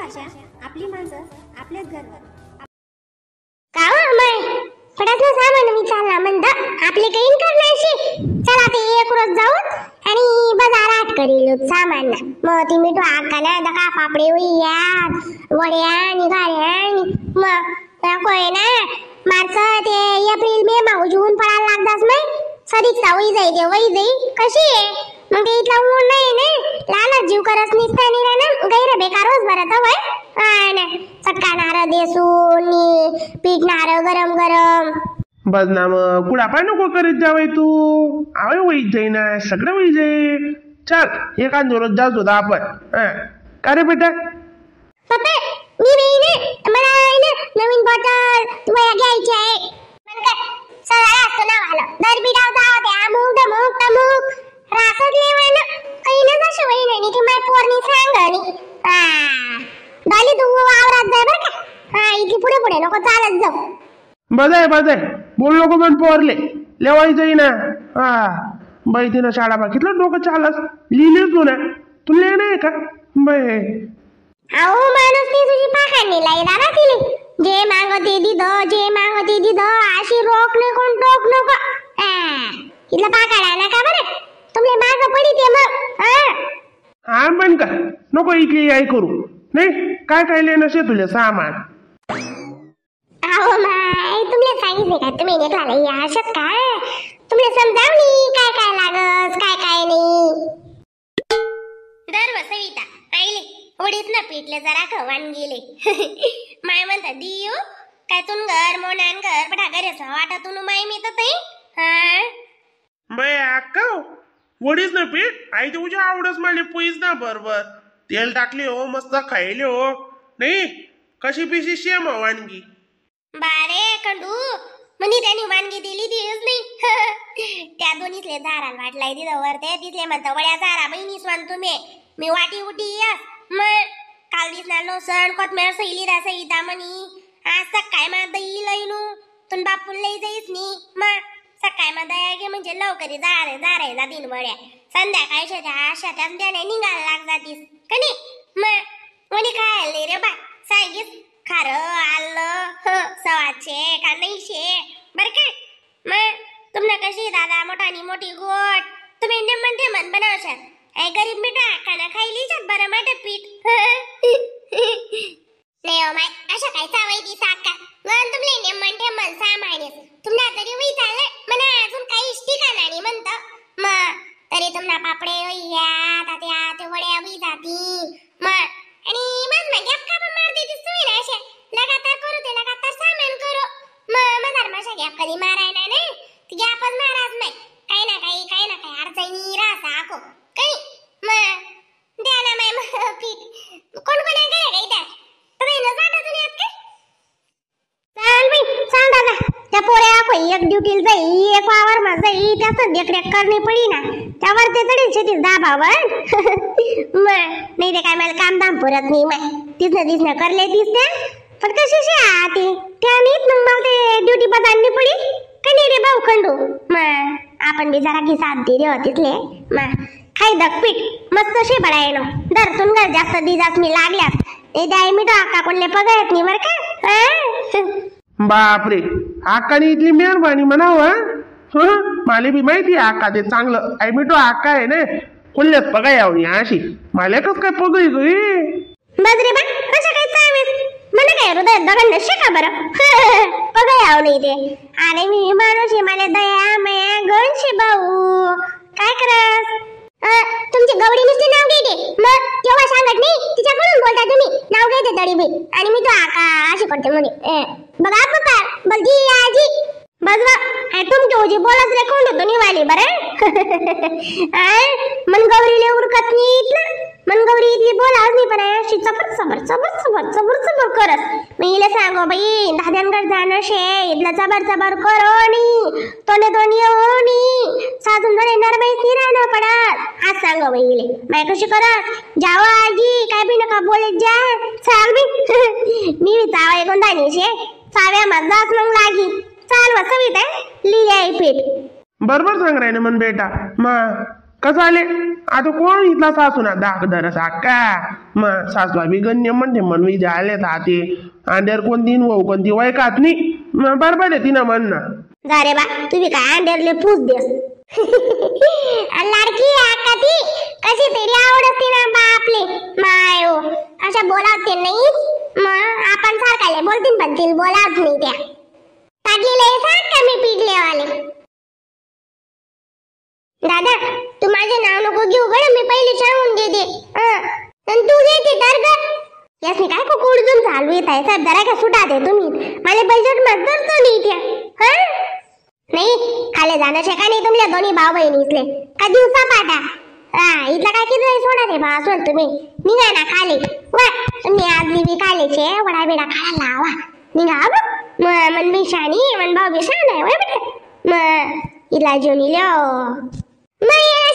भाषा, आपली माणसं, आपल्याच घरवर. का माय फटातलं सामान मी चालला म्हणतं आपले काही करण्याशी. चला ते एक रोज जाऊन आणि बाजारात करील सामान. मग ती मिठू आकाना दका पापडे यात वड्या निघाल्या. मग कोय ना मार्च ते एप्रिल मे मा जून पडायला लागतास नाही सरीक्षा वही जाई ते वही जाई कशी आहे. मग ते इथला ऊन नाही ना लालच जीव करत निसता नाही ना गैर बेकारच भरत वय चटकानार देसून पीठनार गरम गरम. बदनाम कुडापा नको करीत जावय तू. आवय वहीत जाई ना सगळं वही जाई. चल एका रोज जात होता आपण. का रे बेटा पप्पा मी नाही मला नवीन बॉटल वया घ्यायची आहे. पण काय सगळा असतो ना वाला दर बिडाव जाव ते अमुक डमुक टमुक रासत लेवाना काही ना जशी वही नाही की माय पोरनी सांगणी. डाली तू वावरात जाय बरं का. इथली पुढे पुढे नको चालत जाऊ. बजाय बोल नको पण पोरले लेवाई जाई ना. बाई तिनं शाळा बघितलं डोकं चालस लिहिलेच तू ना तू लिहि नाही का बाई. आओ माणूस ती तुझी पाखांनी लाई दादा तिने जे मागते दिद जे मागते दिद अशी रोक नाही कोण टोक नको. इथलं पाकाडा ना का बरं तुमले माग पडी ते मग. हा पण का नको इथे आई करू नाही काय काय लेणं शे तुले सामान. आओ माय तुमले सांगितले का तुम्ही निघाला या अशात काय तुमले समजावणी काय काय लागस काय काय नाही. दर सविता आईले उडीत ना पीठले जरा खवान गेले. माय म्हणता दियो काय तुन घर मोनान घर पटा घरे वाटा तुनु माय मी तर ते. बाई अक्का वडीच ना पीठ आई तुझ्या आवडच मला पोईच ना बरोबर तेल टाकले हो मस्त खायले हो नाही कशी पिशी शेम वानगी. बारे खंडू म्हणी त्यांनी वानगी दिली दिलीच नाही. त्या दोन्हीतले दाराला वाटलाय दिलं वरते तिथले म्हणता वड्या दारा बहिणी स्वान तुम्ही मी वाटी उटी या. मग काल दिसणार लसण कोथमेर सैली दा सईदा म्हणी आज सकाळी मा दही लईनू तुन बापून लई जाईस नी. मग सकाळी मा दया घे म्हणजे लवकरी जारे जातीन वड्या संध्याकाळच्या त्या शेतात त्याने निघायला लाग जातीस कनी. मग म्हणी खायला रे बा सायगीस खार आलं सवाचे का नाही शे बर काय. मग तुमना कशी दादा मोठानी मोठी गोट तुम्ही नेमन ठेमन बनवशात. ऐ गरीब बेटा खाना खायली जात बरं माट पीठ. नाही ओ माय अशा काय चावाय ती साका गण तुमले नेमन ठेमन सामान्य तुमना तरी वही चालले मना अजून काही ठिकाणा नाही म्हणतं. मग तरी तुमना पापडे वह्या तात्या ते वड्या वही जाती. मग आणि मग मग गॅप का मार देतीस तुम्ही ना अशा लगातार करू ते लगातार सामान करू. मग मजार माशा गॅप कधी मारायला नाही ती गॅपच माराच नाही काही ना काही अडचणी राहता आको काही. मग द्या ना माय पीठ कोण कोण आहे गेले काय तुम्ही न जाता तुम्ही आत काय. चाल बाई चाल दादा त्या पोऱ्या कोई एक ड्युटीला जाई एक वावर मा जाई त्याचं देखरेख करणे पडी ना त्यावर ते चढील शेतीस दाबावर. मग नाही ते काय मला काम दाम पुरत नाही माय तिथनं करले तिसने पण कशी आती त्याने मग मला ते ड्युटी बदलणी पडी का नाही रे भाऊ खंडू. मग आपण बी जरा की साथ दे रे तिथले. मग खाई दगपीठ मस्त शे बडायनो दरतून घर जास्त दिजास मी लागल्यास ए द्याय मी आका कोणले पगायत नाही बर का. बापरे आकाने इथली मेहरबानी म्हणाव. मला बी माहिती आका ते चांगलं आई मिठो आका आहे ना कोल्ह्यात पगा यावनी अशी मला कस काय पगई गई. बजरे बा कशा काय चावेस मला काय हृदय दगड नसे का बरं. पगा याव नाही ते आणि मी माणूस मला दया माया गणशे भाऊ काय करस. तुमची गवडी नुसते नाव घेते मग तेव्हा सांगत नाही तिच्याकडून बोलता तुम्ही नाव घेते तरी बी आणि मी तो आका अशी करते म्हणे. बघा पप्पा बलजी आजी बजवा तुमची ओजी बोलच रे कोण होतो निवाली बरं. मन गौरीले उरकत नाही इथलं मन गौरी इथली बोलाच नाही पण अशी चबर करस. मी इले सांगो बाई दाद्यांकडे जाणं शे इथलं चबर करो नी तोने येऊ नी साजून जण येणार बाई ती राहणं पडत आज सांगो बाई इले माय कशी करत जावा आजी काय बी नका बोलत जा चाल बी. मी चावा ऐकून दानी शे चाव्या मजाच मग लागी चाल वसवित आहे लिहिली आहे पीठ. बरोबर सांग राय ना मन बेटा. मग कसं आले आता कोण इथला सासू ना दाग धर साका मग सासू बी गण्य म्हणते म्हणून आले ते अंड्यावर कोणती भाऊ कोणती वयकात नाही बरोबर आहे तिनं म्हणणं जा रे बा तुम्ही काय अंड्यारले पूज देस लाडकी आका ती कशी तरी आवडते ना बापले मायो अशा बोलावते नाही मग आपण सारखाले बोलतील पण तिला बोलावत नाही त्या टाकलेले सारखा मी पिडलेवाले दादा तू माझे नाव नको घेऊ गड मी पहिले सांगून देते तू घेते तर ग यासनी काय कुडून चालू येत आहे साहेब जरा का सुटा दे तुम्ही मला बजेट मध्ये तो नाही त्या हा नाही खाले जाण्याचे का नाही तुमल्या दोन्ही भाऊ बहिणी इथले का दिवसा पाटा हा इथला काय किती सोडा रे बा असं तुम्ही निघा ना खाली वा तुम्ही आज मी खालेचे वडा बेडा खायला लावा निघा मन मी शानी मन भाऊ बी शान आहे वय बेटा इला जेवण लिओ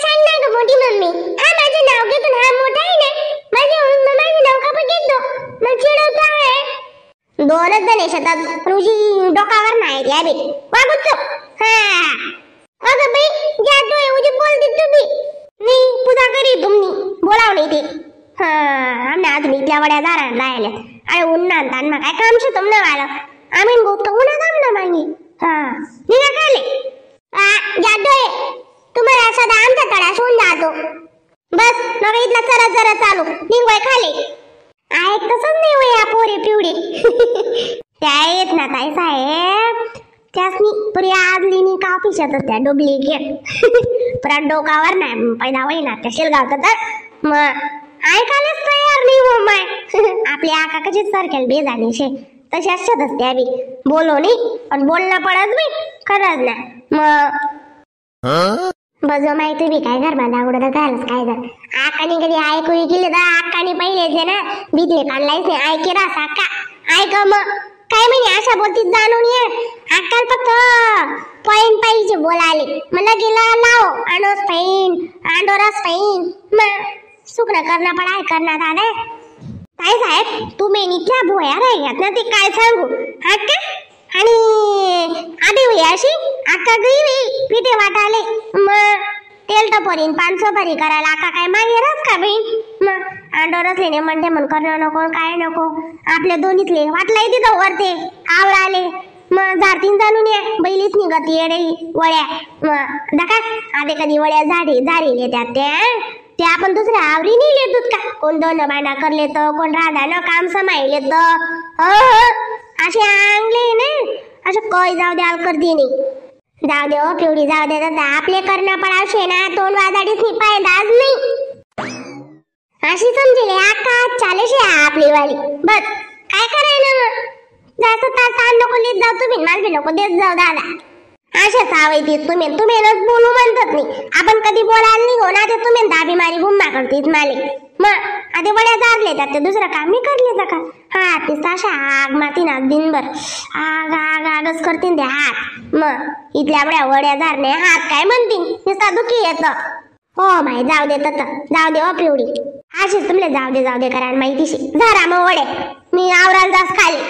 शान नाही ग मोठी मम्मी हा माझं नाव घेतो हा मोठा आहे ना माझं नाव का पण घेतो मग चिडवतो आहे दोनच जण शेतात रुजी डोकावर नाही द्या बे वागतो हा अगं बाई जातो उजी बोलते तुम्ही नाही पूजा करी तुम्ही बोलाव नाही ते हा आम्ही अजून इथल्या वड्या दारात राहिल्या अरे उन्हात ताण काय काम शे तुमने वाला आम्ही गोष्ट उन्हात आमना मागे हा निघा खाले जातोय तुम्हाला सदा आमचा तडा सोडून जातो बस नका इथला चरा चरा चालू निघवाय खाली ऐक तसंच नाही होय या पोरे पिवडे त्या येत ना ताई साहेब त्यासनी प्रिया आदलीनी का ऑफिसात त्या डुप्लिकेट परत डोकावर नाही पैदा होईना त्या शेलगावचं तर मग ऐकायलाच तयार नाही हो माय आपली आका कशी सारख्या बेजानी शे तशी असतातच त्या बी बोलो नाही पण बोलणं पडत नाही खरंच ना मग बजो माहिती बी काय घर बांधा उडत घालच काय जर आकाने कधी ऐकू गेले तर आकाने पहिले ना भीतले काढलायच नाही ऐके रा साका ऐक मग काय म्हणे अशा बोलतीत जाणून ये आकाल फक्त पॉइंट पाहिजे बोलाले मला गेला लाव आणोस पाहिन आंडोरस पाहिन मग सुकणं करणं पण आहे करणार दादा काय साहेब तुम्ही नित्या भोया राहिल्यात ना ते काय सांगू आका आणि आधी होई अशी आका गई पिठे वाटाले मग तेल टपोरीन 500 भरी करायला आका काय मागेरच का बहीण मग आंडोरच लेणे म्हणते म्हण करणं नको काय नको आपल्या दोन्हीतले वाटलाय तिथं वरते आवळाले मग झाडतीन जाणून ये बैलीच निघत येडे वळ्या मग दका आधी कधी वळ्या झाडी येतात ते आपण दुसऱ्या आवरी नाही लेतोत का कोण दोन बांडा करले तर कोण राधानं काम समायले तर असे आंगले ना असे काय जाऊ द्या करते नाही जाऊ दे हो पिवडी जाऊ दे दादा आपले करणं पडावशे ना तोंड वाजाडीच नाही पायदाच नाही अशी समजेल आका चालेशे आपली वाली बस काय करायला मग जास्त ताण नको लेत जाऊ तुम्ही मला बी नको देत जाऊ दादा अशा सावयतीत तुम्ही बोलू म्हणतात नाही आपण कधी बोलायला नाही हो ना ते तुम्ही दाबी मारी गुम्मा करतीत माले मग आधी वड्या जारले तर ते दुसरं काम मी करले का हा ते साशा आग माती ना दिनभर आग आग आगच करतीन ते हात मग इथल्या वड्या जारणे हात काय म्हणतील नुसता दुखी येत हो माही जाऊ दे जाऊ दे हो पिवडी अशीच तुमले जाऊ दे करायला माहितीशी झारा मग वडे मी आवराला जास खाली